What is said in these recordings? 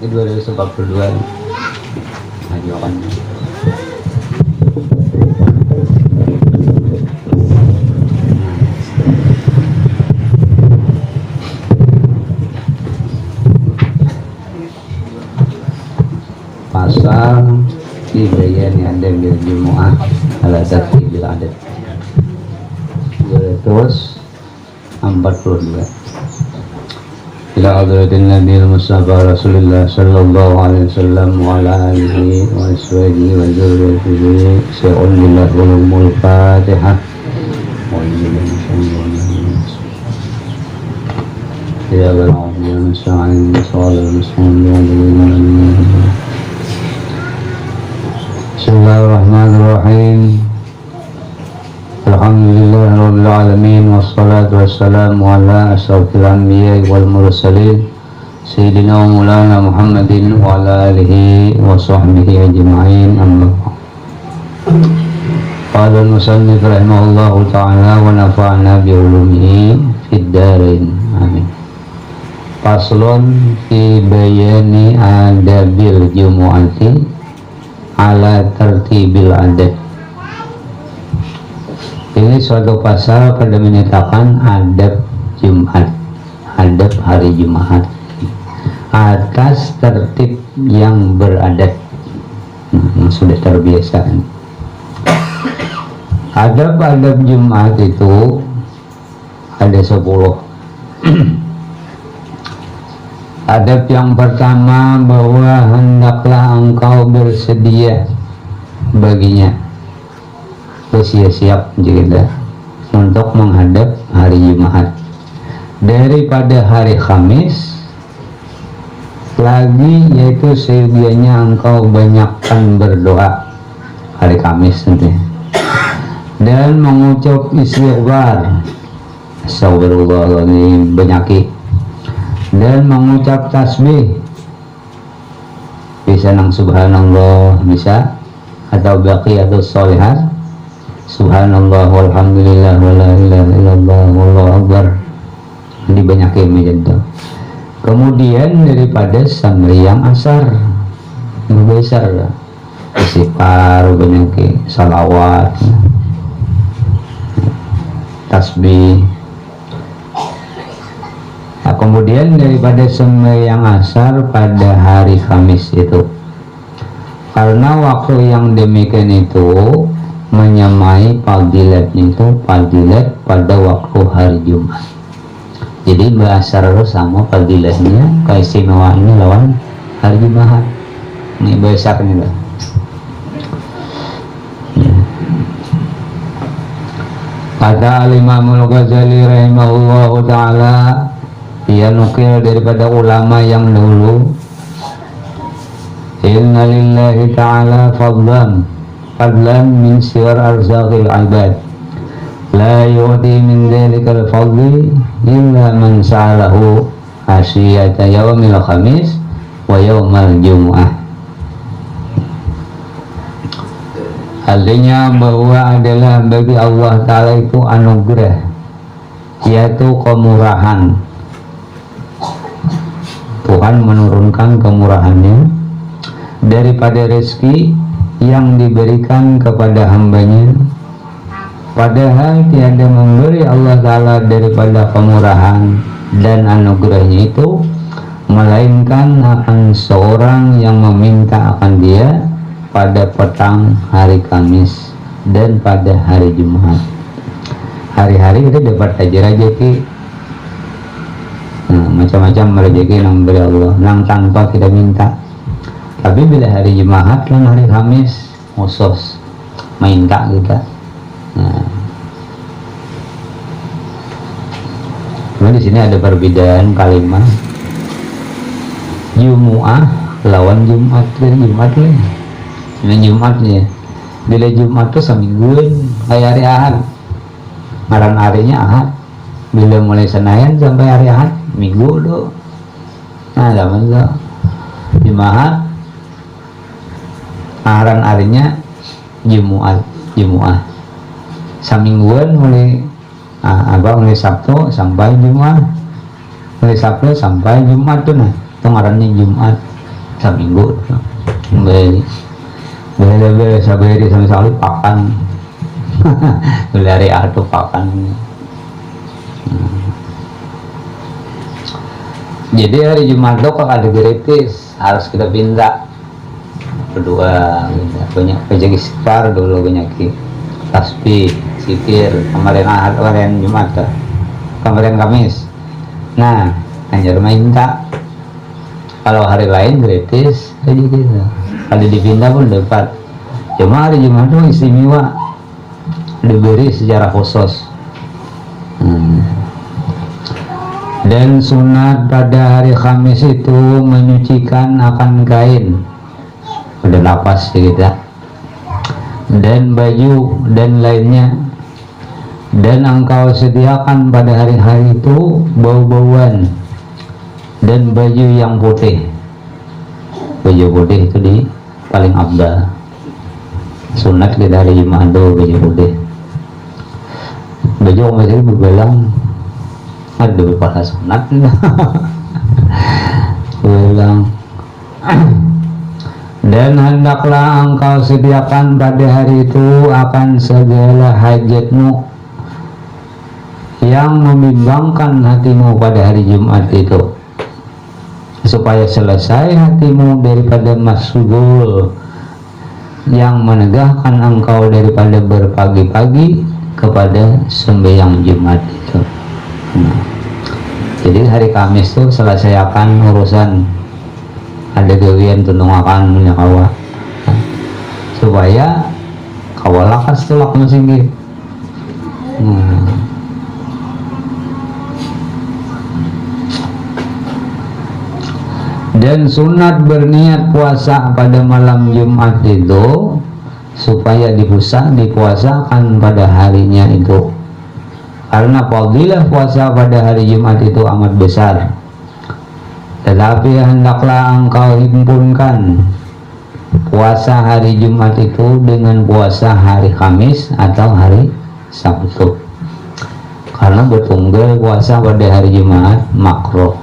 Ini 242 ajokan. Pasal di bayan yang ada di Jumu'ah ala tartibil adat 242 ila hadratin Nabi Mustafa Rasulullah sallallahu alaihi wasallam wa ala alihi wa ashabihi wa dzurriyyatihi syai'un billahul Fatihah wa ya Rabbi musta'in sallallahu alaihi. Bismillahirrahmanirrahim. Alhamdulillahirabbil alamin wassalatu wassalamu ala asyrofil anbiya'i wal mursalin sayyidina wa maulana Muhammadin wa ala alihi wa sahbihi ajma'in. Amma ba'd. Qala al-musannif rahimahullahu ta'ala wa nafa'ana bi ulumihi fid dharain. Amin. Faslun fi bayani adabil jumu'ati ala tertibil adat. Ini suatu pasal pada menyatakan adab Jumat, adab hari Jumat atas tertib yang beradat. Sudah terbiasa. Adab-adab Jumat itu ada 10. Adab yang pertama, bahwa hendaklah engkau bersedia baginya, bersiap-siap juga untuk menghadap hari Jumat daripada hari Kamis lagi, yaitu sedianya engkau banyakkan berdoa hari Kamis nanti dan mengucap istighfar, astagfirullahaladzim, banyak, dan mengucap tasbih, bisa nang subhanallah, bisa, atau baqiyatus sholihat, subhanallah walhamdulillah wala ilaha illallah wallahu akbar, dibanyakin menjadi. Kemudian daripada sembahyang asar besar, istighfar, banyakin salawat, tasbih. Nah, kemudian daripada sembahyang asar pada hari Kamis itu, karena waktu yang demikian itu menyamai fadilatnya itu fadilat pada waktu hari Jumat. Jadi bahasa sama fadilatnya, keistimewaannya lawan hari Jumat. Ini bahasa ini lah. Kata Al-Imamul Ghazali rahimahullahu ta'ala, ia nukil daripada ulama yang dulu, inna lillahi ta'ala fadlan min sir arzaqil ibad, la yu'ti min dhalikal fadli illa man sa'alahu asyiyata yawmil khamis wa yawmal jum'ah. Artinya bahwa adalah bagi Allah Ta'ala itu anugerah, yaitu kemurahan. Tuhan menurunkan kemurahannya daripada rezeki yang diberikan kepada hambanya, padahal tiada memberi Allah Ta'ala daripada kemurahan dan anugerahnya itu melainkan akan seorang yang meminta akan dia pada petang hari Kamis dan pada hari Jumat. Hari-hari kita dapat aja rezeki, macam-macam rezeki yang beri Allah, yang tanpa kita minta. Tapi bila hari Jumat dan hari Kamis khusus minta kita. Cuma di sini ada perbedaan kalimat. Jumu'ah lawan Jumat, Jumat lah. Ini Jumatnya. Bila Jumat tuh semingguan kayak hari Ahad. Ngaran harinya Ahad. Bila mulai Senin sampai hari Ahad, Minggu tuh. Nah, zaman tuh Jumat. Ngaran harinya Jumu'ah. Semingguan mulai mulai Sabtu sampai Jumat. Hari Sabtu sampai Jumat tuh nah, itu ngarannya Jumat saminggu tuh. Beli sabari sama sekali pakan. Beli hari Ahad pakan. Jadi hari Jumat tuh kalau ada gratis harus kita pindah berdua, banyak kerja istighfar dulu, banyak tasbih, zikir, kemarin Ahad, kemarin Jumat, kemarin Kamis. Nah, hanya minta kalau hari lain gratis aja gitu. Kalau dipindah pun dapat. Cuma hari Jumat itu istimewa, diberi secara khusus. Dan sunat pada hari Kamis itu menyucikan akan kain, udah lapas gitu, dan baju dan lainnya. Dan engkau sediakan pada hari-hari itu bau-bauan dan baju yang putih. Baju putih itu di paling abdah. Sunat di hari Jumat itu baju putih. Baju masih berbelang. Ada beberapa sunat. Belang. Dan hendaklah engkau sediakan pada hari itu akan segala hajatmu yang membimbangkan hatimu pada hari Jumat itu, supaya selesai hatimu daripada masgul yang menegahkan engkau daripada berpagi-pagi kepada sembahyang Jumat itu. Jadi hari Kamis itu selesaikan urusan ada gawian tuntung akan menyakawa, supaya kawalakas tulak masing. Dan sunat berniat puasa pada malam Jumat itu supaya dipuasakan pada harinya itu, karena fadilah puasa pada hari Jumat itu amat besar. Tetapi hendaklah engkau himpunkan puasa hari Jumat itu dengan puasa hari Kamis atau hari Sabtu, karena bertunggal puasa pada hari Jumat makruh.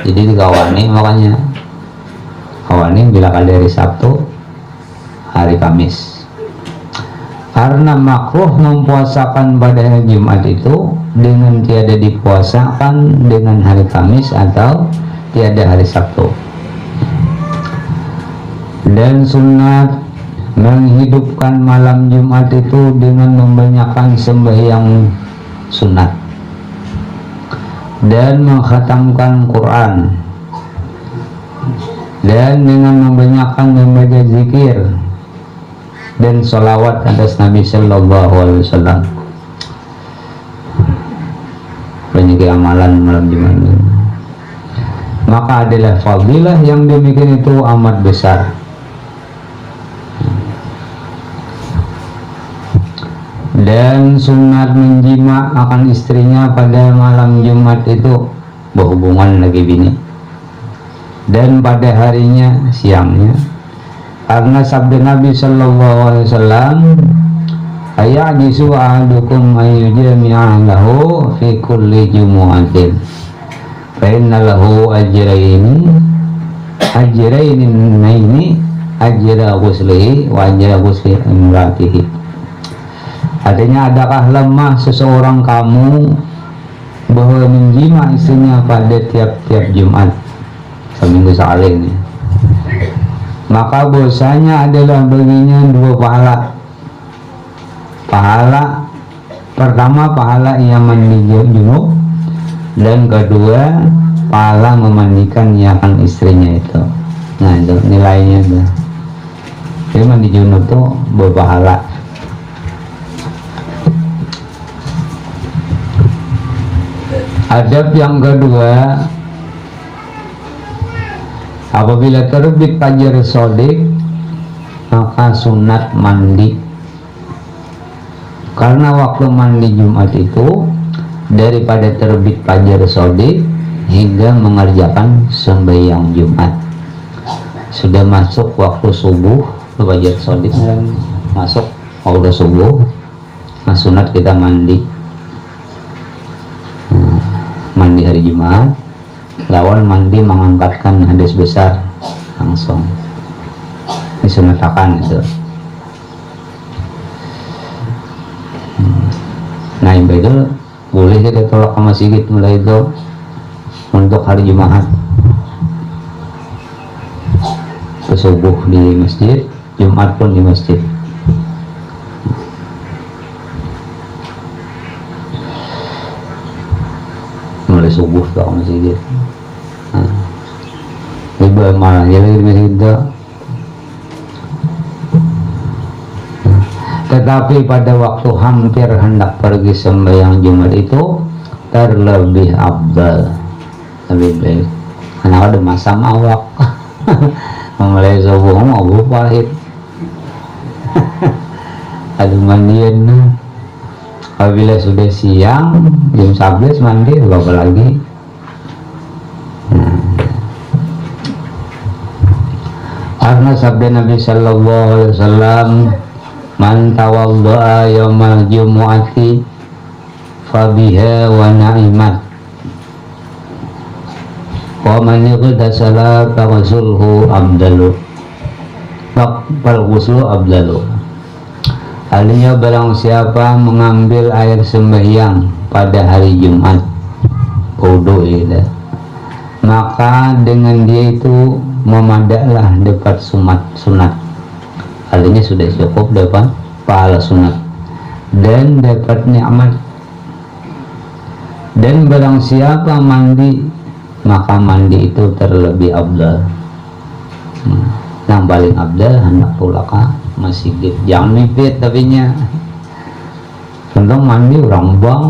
Jadi dikawani, makanya kawani bila kali hari Sabtu, hari Kamis, karena makruh mempuasakan pada hari Jumat itu dengan tiada dipuasakan dengan hari Kamis atau tiada hari Sabtu. Dan sunat menghidupkan malam Jumat itu dengan membanyakkan sembahyang sunat dan mengkhatamkan Quran, dan dengan membanyakkan membaca zikir dan sholawat atas Nabi Sallallahu Alaihi Wasallam. Banyak amalan malam Jumat, maka adalah fadilah yang demikian itu amat besar. Dan sunat menjima akan istrinya pada malam Jumat itu, berhubungan lagi bini, dan pada harinya siangnya, karena sabda Nabi Sallallahu Alaihi Wasallam, ayajisu ahadukum ayyujami'a lahu fi kulli jumu'atin fa inna lahu ajraini naini ajra ghuslihi wa ajra ghusli imratihi. Artinya, adakah lemah seseorang kamu bahwa menjima istrinya pada tiap-tiap Jumat seminggu sekali ini, maka dosanya adalah baginya dua pahala. Pahala pertama, pahala ia mandi junub, dan kedua, pahala memandikan akan istrinya itu. Nah, itu nilainya tuh. Jadi mandi junub tuh berpahala. Adab yang kedua, apabila terbit fajar shodiq, maka sunat mandi, karena waktu mandi Jumat itu daripada terbit fajar shodiq hingga mengerjakan sembahyang Jumat. Sudah masuk waktu subuh, fajar shodiq masuk waktu subuh, nah sunat kita mandi hari Jumat, lawan mandi mengangkatkan hadis besar langsung disunatakan itu. Nah itu boleh kita tolak ke masjid mulai itu untuk hari Jumat, subuh di masjid, Jumat pun di masjid. Mulai subuh ke masjid. Ibu malah jadi di masjid itu. Tetapi pada waktu hampir hendak pergi sembahyang Jumat itu terlebih afdal, lebih baik karena ada masa awak mulai subuh mau pahit ada mandian. Apabila sudah siang jam 11 mandi apa lagi. Karena sabda Nabi sallallahu alaihi wasallam, man tawadda'a yaumal jumu'ati fabiha wa na'imat wa man ightasala faghusluhu abdalu faghuslu abdalu. Artinya barang siapa mengambil air sembahyang pada hari Jumat wudu itu, maka dengan dia itu memadaklah dapat sunat. Artinya sudah cukup dapat pahala sunat dan dapat nikmat. Dan barang siapa mandi, maka mandi itu terlebih abdal. Yang paling abdal hendak pulaka masjid, jangan mipit tapi nya tentang mandi orang bang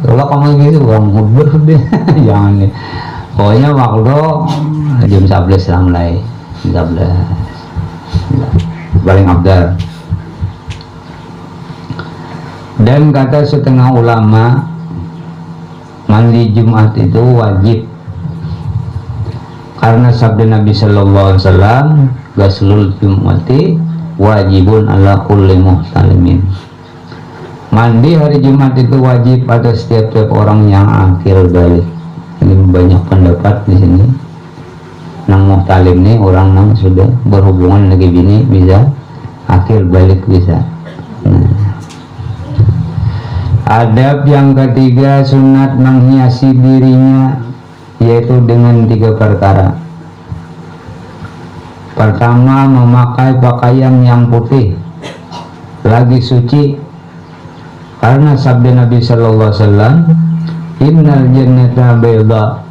kalau kamu gitu orang hubur deh jangan nih. Pokoknya waktu jam 11 lah mulai jam 11 paling abdal. Dan kata setengah ulama, mandi Jumat itu wajib karena sabda Nabi sallallahu alaihi wasallam, ghuslul jumati wajibun ala kulli muhtalimin. Mandi hari Jumat itu wajib pada setiap orang yang akil balik. Ini banyak pendapat di sini. Nang muhtalim nih orang nang sudah berhubungan lagi bini bisa akil balik bisa. Adab yang ketiga, sunat menghiasi dirinya yaitu dengan 3 perkara. Pertama, memakai pakaian yang putih lagi suci karena sabda Nabi sallallahu alaihi wasallam, innal jannata bayda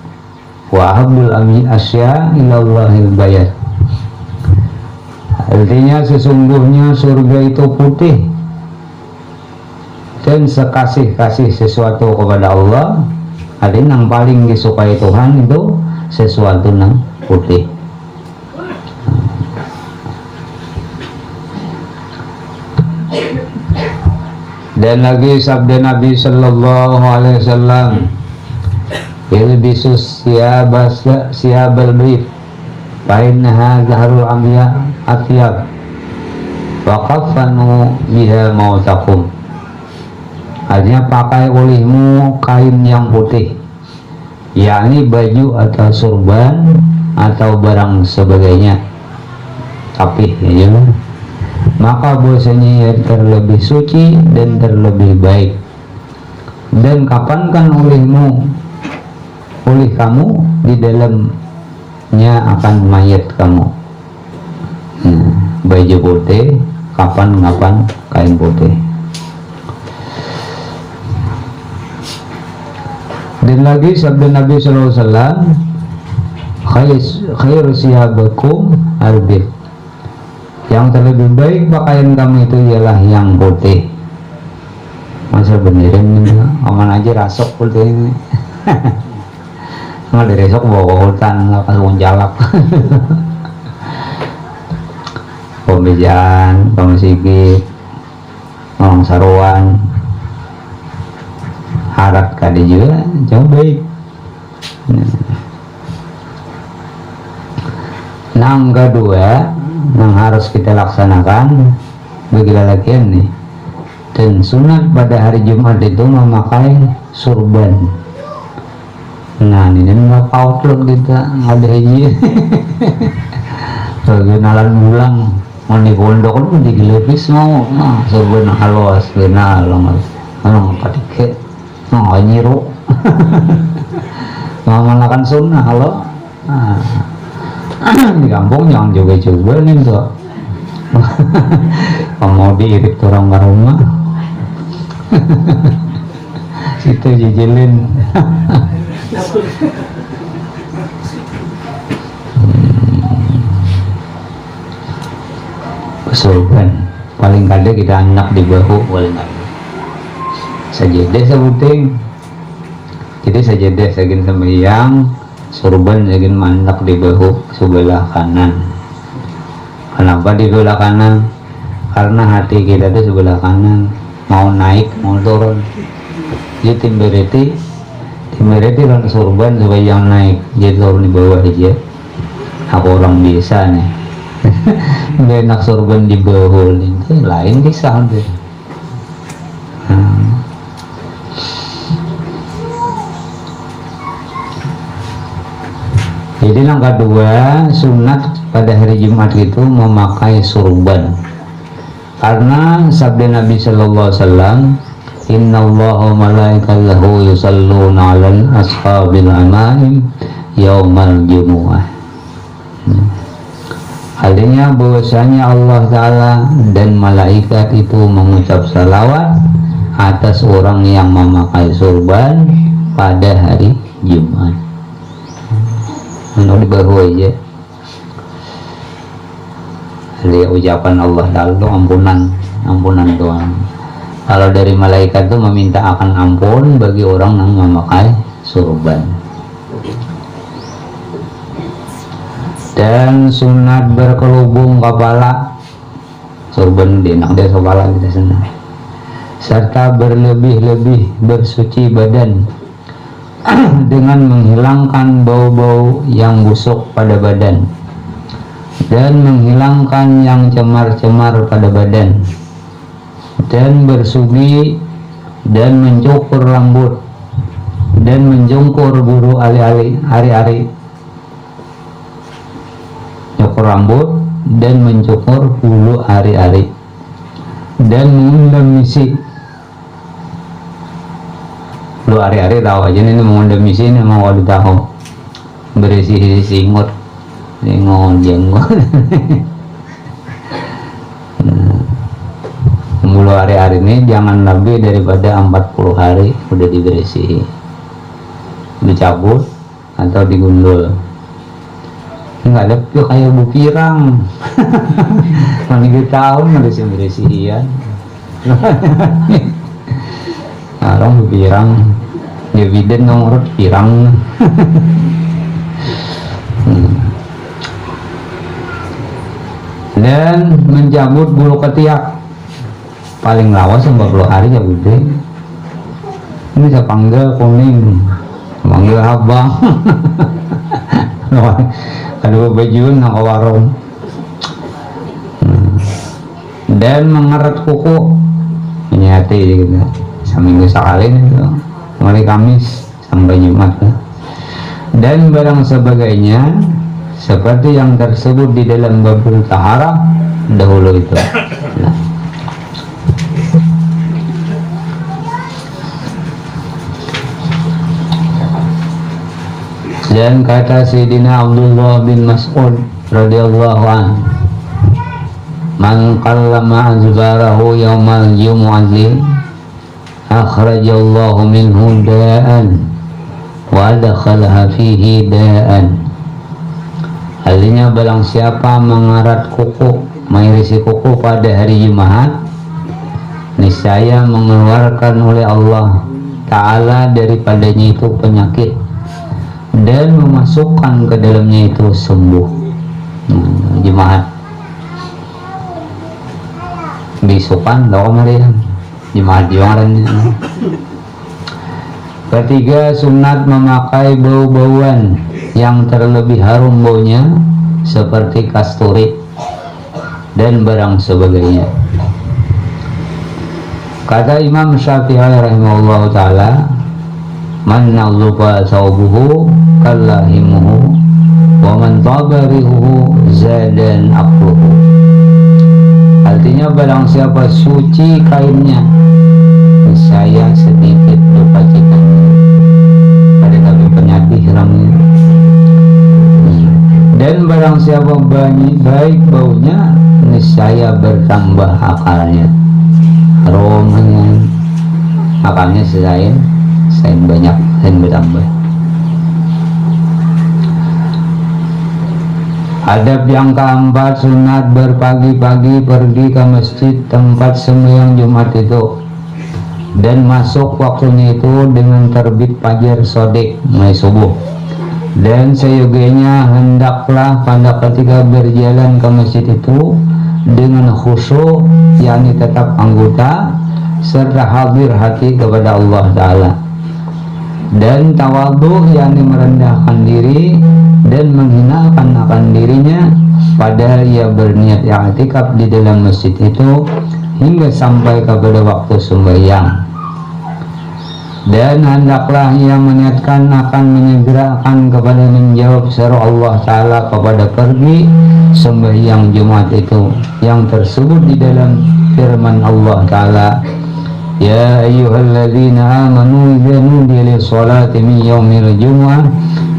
wa habul amin asya ilallahil bayat. Artinya sesungguhnya surga itu putih dan sekasih-kasih sesuatu kepada Allah. Artinya yang paling disukai Tuhan itu sesuatu yang putih. Dan lagi sabda Nabi sallallahu alaihi wasallam, ilbisus siyabal bait fa innaha zahrul anbiya atyab wa kafanu biha mautakum. Artinya pakai olehmu kain yang putih, yakni baju atau surban atau barang sebagainya, tapi ya, maka bosanya terlebih suci dan terlebih baik. Dan kapankan oleh kamu di dalamnya akan mayat kamu. Baju putih, kapan kain putih. Dan lagi sabda Nabi sallallahu alaihi wasallam, khairu siyabakum albir. Yang terlebih baik pakaian kamu itu ialah yang putih. Masa beneran ini aman aja rasok putih ini. Nggak dari esok bawa hutan nggak kasih jalak. Pembijan, pemesigit, orang saruan, harat kade juga jauh baik. Yang kedua yang harus kita laksanakan bagi lelakian nih, dan sunat pada hari Jumat itu memakai surban. Nah nah ini nggak pautlon kita nggak ada hiji kenalan ulang mau di pondok pun digelepis mau sorban halos kenal orang patike mau nyiru mau melakukan sunnah halo di kampung jangan coba-coba nih tuh mau diirit orang ke rumah situ jejelin sorban paling kada kita anak di bahu paling kada sajadah sebuting jadi sajadah sagin sembahyang sorban sagin manak di bahu sebelah kanan. Kenapa di sebelah kanan? Karena hati kita itu sebelah kanan, mau naik mau turun. Jadi timbereti kan sorban supaya yang naik jadi turun di bawah aja. Aku orang biasa nih enak sorban di bawah itu lain kisah deh. Jadi yang kedua sunat pada hari Jumat itu memakai surban karena sabda Nabi Sallallahu Alaihi Wasallam Inna Allaha malaikatahu yusalluna alal ashabil amaim yaumal jumu'ah. Artinya bahwasanya Allah Ta'ala dan malaikat itu mengucap salawat atas orang yang memakai surban pada hari Jumat. Untuk di bawah aja lihat ucapan Allah Ta'ala ampunan doang. Kalau dari malaikat itu meminta akan ampun bagi orang yang memakai surban. Dan sunat berkelubung kepala surban dinak dia kepala kita senang, serta berlebih-lebih bersuci badan dengan menghilangkan bau-bau yang busuk pada badan dan menghilangkan yang cemar-cemar pada badan dan bersugi dan mencukur rambut dan menjungkur bulu ari-ari cukur rambut dan mencukur bulu ari-ari dan mengundang misi. Lu hari-hari tahu aja ini mengundang misi ini mau tahu berisi singut jenggot mulu hari-hari ini jangan lebih daripada 40 hari udah diberisi, dicabut atau digundul. Nggak ada tuh kayak bupirang mana kita tahu berisi-berisian orang bupirang dividen nomor pirang dan mencabut bulu ketiak paling lawas 40 hari ya bude. Ini saya panggil kuning panggil abang kalau bajuan nak warung dan mengeret kuku menyati gitu seminggu sekali itu mulai Kamis sampai Jumat dan barang sebagainya seperti yang tersebut di dalam babul taharah dahulu itu. Nah. Dan kata Sayyidina Abdullah bin Mas'ud radhiyallahu anhu, man qallama azbarahu yaumal jumu'ati akhrajallahu minhu da'an wa adkhalaha fihi da'an. Artinya barang siapa mengarat kuku, mengirisi kuku pada hari Jumat, niscaya mengeluarkan oleh Allah Ta'ala daripadanya itu penyakit dan memasukkan ke dalamnya itu sembuh. Jumat bisukan doa Maryam Jumat juaran. Ketiga, sunat memakai bau-bauan yang terlebih harum baunya seperti kasturi dan barang sebagainya. Kata Imam Syafi'i rahimahullah ta'ala, man nalufa thawbuhu kallahimuhu wa man tabarihu zadan aqluhu. Artinya barang siapa suci kainnya, saya sedikit lupa cikan pada kami penyakit hiramnya. Dan barang siapa baik baunya, niscaya bertambah akalnya. Aromanya, akalnya saya banyak dan bertambah. Adab yang keempat, sunat berpagi-pagi pergi ke masjid tempat sembahyang Jumat itu, dan masuk waktunya itu dengan terbit fajar sodik mulai subuh. Dan seyogianya hendaklah pada ketika berjalan ke masjid itu dengan khusyuk, yakni tetap anggota serta hadir hati kepada Allah Ta'ala, dan tawadhu, yakni merendahkan diri dan menghinakan akan dirinya, padahal ia berniat i'tikaf di dalam masjid itu hingga sampai kepada waktu sembahyang. Dan hendaklah ia meniatkan akan menyegerakan kepada menjawab seru Allah Ta'ala kepada pergi sembahyang Jumat itu, yang tersebut di dalam firman Allah Ta'ala, ya ayyuhalladzina amanu idza nudiya lis-sholati min yaumil jumu'ah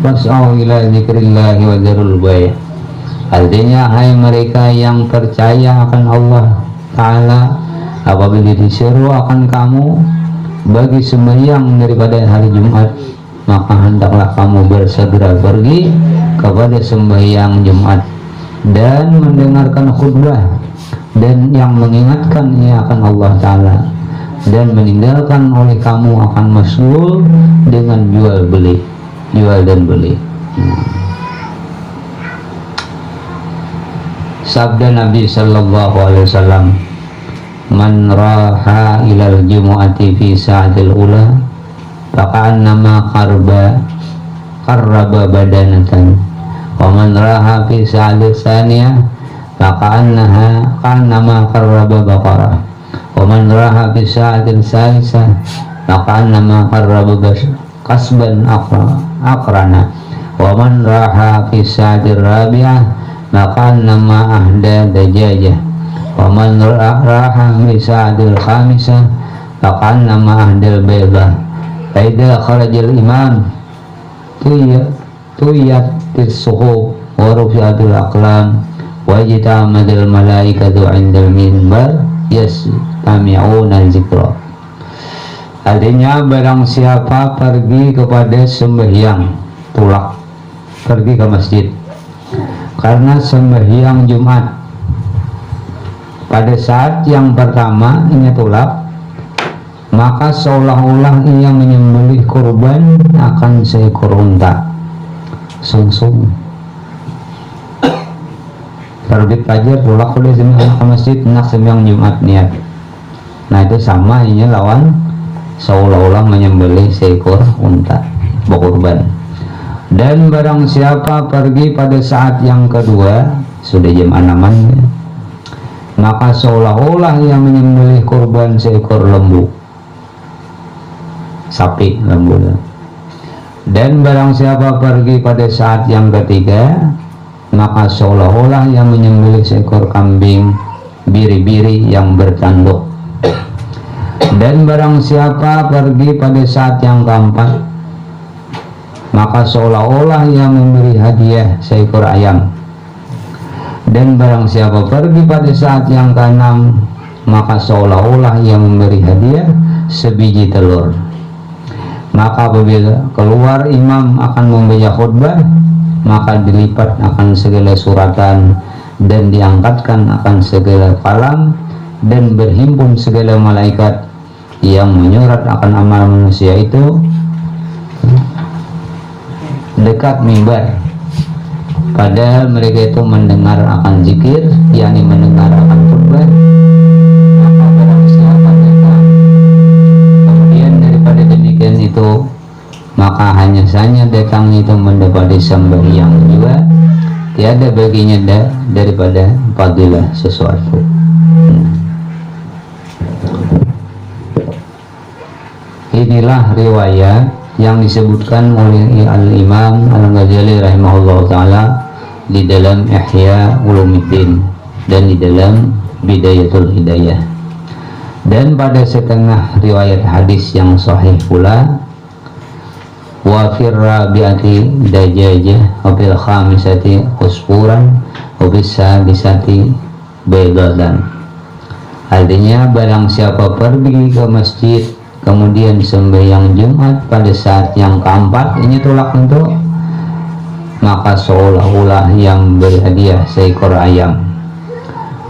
fas'au ila dzikrillahi wa dzarul bay'. Artinya, hai mereka yang percaya akan Allah Ta'ala, apabila diseru akan kamu bagi sembahyang daripada hari Jumat, maka hendaklah kamu bersegera pergi kepada sembahyang Jumat dan mendengarkan khutbah, dan yang mengingatkan ia akan Allah Ta'ala, dan meninggalkan oleh kamu akan masyghul dengan jual dan beli. Sabda Nabi sallallahu alaihi wasallam, man raha ilal jumu'ati fi sa'atil ula faqa'annama qarraba badanatan, wa man raha fi sa'atil saniyah faqa'annama qarraba baqarah, wa man raha fi sa'atil salisah faqa'annama qarraba kasban aqrana, wa man raha fi sa'atil rabi'ah faqa'annama ahda dajajah, wa man raha fi sa'atil khamisah faqa'annama ahdal baydah. Fa idza kharajal imam tuyat tis-suhuf wa rufi'atul aqlam wa ijtamatil malaikatu 'indal minbar yastami'una dzikra. Artinya, barang siapa pergi kepada sembahyang, tulak pergi ke masjid karena sembahyang Jumat, pada saat yang pertama ia tulak, maka seolah-olah ia menyembelih kurban akan seekor unta. Sungsung terbit fajar tulak oleh sembahyang ke masjid, nak sembahyang Jumat niat. Nah, itu sama ini lawan seolah-olah menyembelih seekor unta berkurban. Dan barang siapa pergi pada saat yang kedua, sudah jam 6-an, maka seolah-olah ia menyembelih kurban seekor lembu, sapi lembu. Dan barang siapa pergi pada saat yang ketiga, maka seolah-olah ia menyembelih seekor kambing biri-biri yang bertanduk. Dan barang siapa pergi pada saat yang keempat, maka seolah-olah ia memberi hadiah seekor ayam. Dan barang siapa pergi pada saat yang keenam, maka seolah-olah ia memberi hadiah sebiji telur. Maka apabila keluar imam akan membaca khutbah, maka dilipat akan segala suratan dan diangkatkan akan segala kalam, dan berhimpun segala malaikat yang menyurat akan amal manusia itu dekat mimbar. Padahal mereka itu mendengar akan zikir, yakni mendengar akan khutbah. Maka barang siapa datang kemudian daripada demikian itu, maka hanya saja datang itu mendapati sembahyang juga, tiada baginya daripada fadilah sesuatu. Inilah riwayat yang disebutkan oleh Al-Imam Al-Ghazali rahimahullah ta'ala di dalam Ihya Ulumuddin dan di dalam Bidayatul Hidayah. Dan pada setengah riwayat hadis yang sahih pula, wa fir rabi'ati dajajah wa fil khamisati usfuran wa bis sadisati baydadan. Artinya barang siapa pergi ke masjid kemudian sembahyang Jumat pada saat yang keempat, ini tolak untuk, maka seolah-olah yang beri hadiah seekor ayam.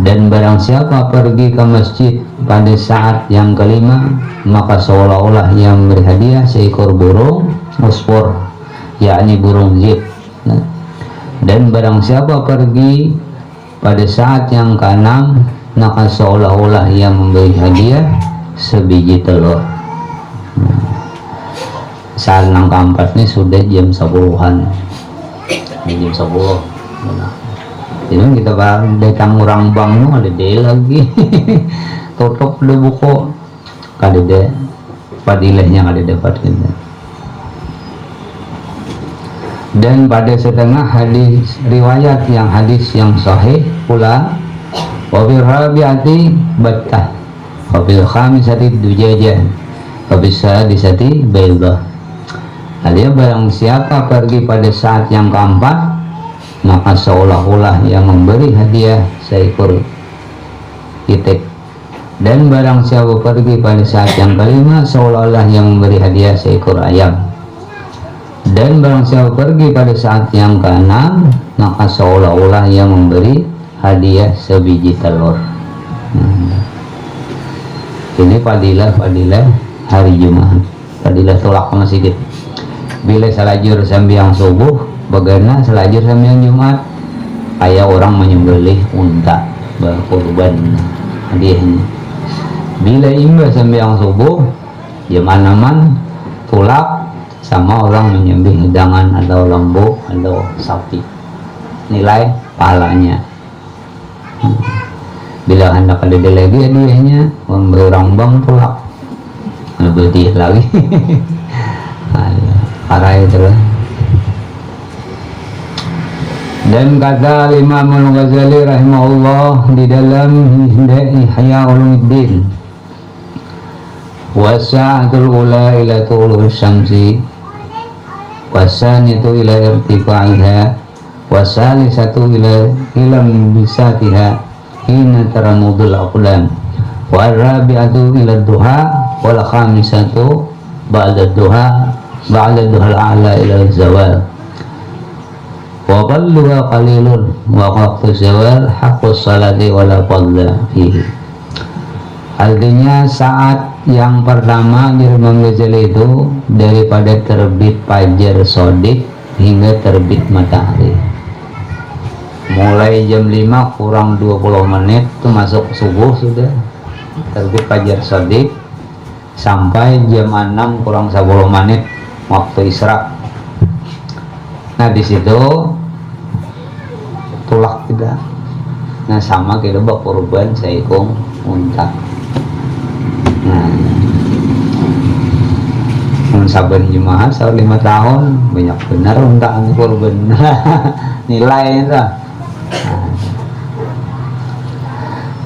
Dan barang siapa pergi ke masjid pada saat yang kelima, maka seolah-olah yang beri hadiah seekor burung usfur, yakni burung zib. Dan barang siapa pergi pada saat yang keenam, maka seolah-olah yang memberi hadiah sebiji telur. Saat yang keempat ini sudah jam 10-an, jam 10. Jadi kita datang orang bang nu ada deh lagi tutup dulu buku kada deh padilahnya kada dapat kita. Dan pada setengah hadis riwayat yang hadis yang sahih pula, wabil rabiati battah wabil khamisati dujajah wabil sadisati baydah. Artinya barang siapa pergi pada saat yang keempat, maka seolah-olah yang memberi hadiah seekor itik. Dan barang siapa pergi pada saat yang kelima, seolah-olah yang memberi hadiah seekor ayam. Dan barang siapa pergi pada saat yang keenam, maka seolah-olah yang memberi hadiah sebiji telur. Ini fadilah hari Jumat, fadilah tolak masjid. Bila salajur sambiang subuh, bagaimana selajur sambil Jumat, kayak orang menyembelih unta berkorban hadiahnya. Bila imba sambil subuh, jam 6-an tulak sama orang menyembelih hidangan atau lembu atau sapi, nilai pahalanya. Bila hendak ada lagi hadiahnya, orang bang tulak lebih lagi. Parah itu lah. Dan kata Imam Al-Ghazali rahimahullah di dalam Ihya Ulumuddin, wasa'atul ula ila tulul syamsi wasanitu ila irtifaiha wasalisatu ila ilam bisatiha hina taramudul aqlam warabi'atu ila duha wal khamisatu ba'da duha al-a'la ila zawal wa qalluha qalilun wa waqtu zawal haqqus salati wala fadla fihi. Artinya saat yang pertama di Imam Ghazali itu daripada terbit fajar shadiq hingga terbit matahari, mulai jam 5 kurang 20 menit itu masuk subuh sudah terbit fajar shadiq sampai jam 6 kurang 10 menit waktu isra. Nah di situ tulak kita. Nah sama kita bak korban seekor unta. Nah, saban Jumat sahur 5 tahun banyak benar unta ini korban. Nilai itu.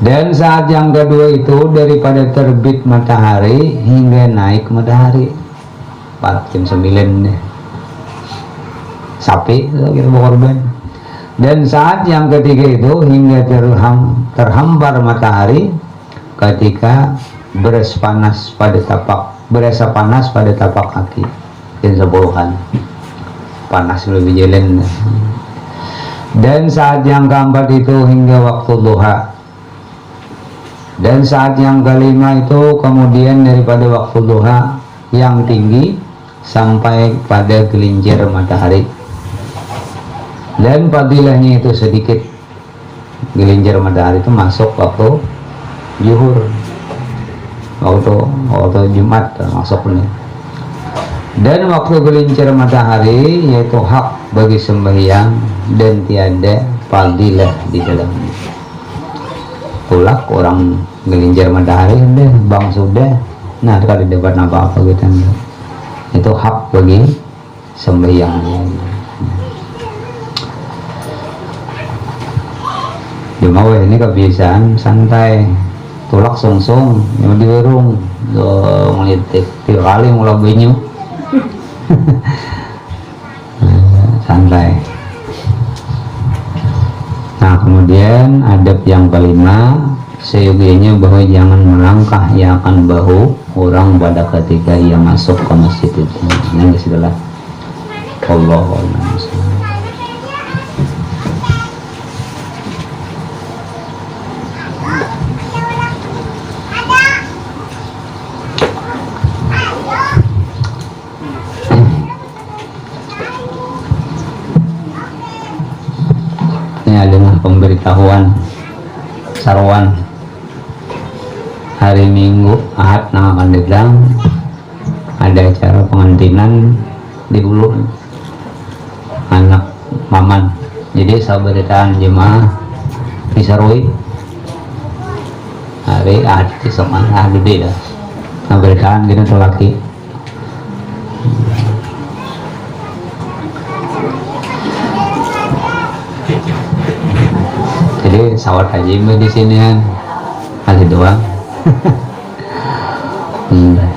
Dan saat yang kedua itu daripada terbit matahari hingga naik matahari, jam 9 deh. Sapi itu kita korban. Dan saat yang ketiga itu hingga terhampar matahari ketika berasa panas pada tapak kaki, jam 10-an panas lebih jalan. Dan saat yang keempat itu hingga waktu duha. Dan saat yang kelima itu kemudian daripada waktu duha yang tinggi sampai pada gelincir matahari. Dan fadilahnya itu sedikit, gelincir matahari itu masuk waktu zuhur, waktu Jumat masuk ini. Dan waktu gelincir matahari yaitu hak bagi sembahyang dan tiada fadilah di dalamnya. Tulak orang gelincir matahari sudah bang sudah, nah kalau dapat apa-apa kita itu hak bagi sembahyang. Cuma ini kebiasaan santai, tulak songsong yang di warung ngelitik tiap kali mulai banyu. Santai. Nah, kemudian adab yang kelima, seyogianya bahwa jangan melangkah yang akan bahu orang pada ketika ia masuk ke masjid itu. Ini adalah Allahu a'lam. Ini adalah pemberitahuan sarwan hari Minggu Ahad yang akan datang ada acara pengantinan di Hulu anak Maman. Jadi saya beritaan jemaah di Sarwi hari Ahad besok Ahad gede dah. Nah beritaan gini tuh laki. Jadi sawat haji di sini kan haji doang.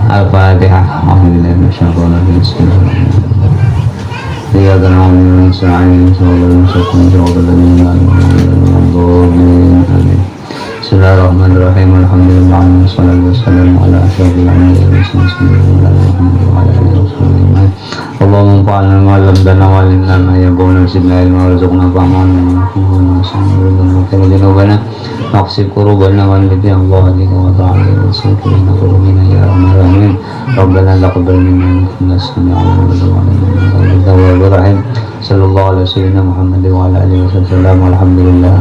Al-Fatihah. Alhamdulillah masyaallah bismillah. Dia kenal dengan selain soal Bismillahirrahmanirrahim. Alhamdulillah wassalatu wassalamu ala asyrofil anbiya'i wa ala alihi wasallam. Allahumma fa'alna ma 'allamtana wa 'allimna ma yanfa'una zidna ilma warzuqna fahman wa sanna naqsib qurubana wa alladhi Allah wa ta'ala wa sallallahu qulubina ya arhamar rahimin. Rabbana taqabbal minna innaka sami'ul 'alim. Sallallahu alaihi wasallam Muhammad wa ala alihi wasallam. Alhamdulillah.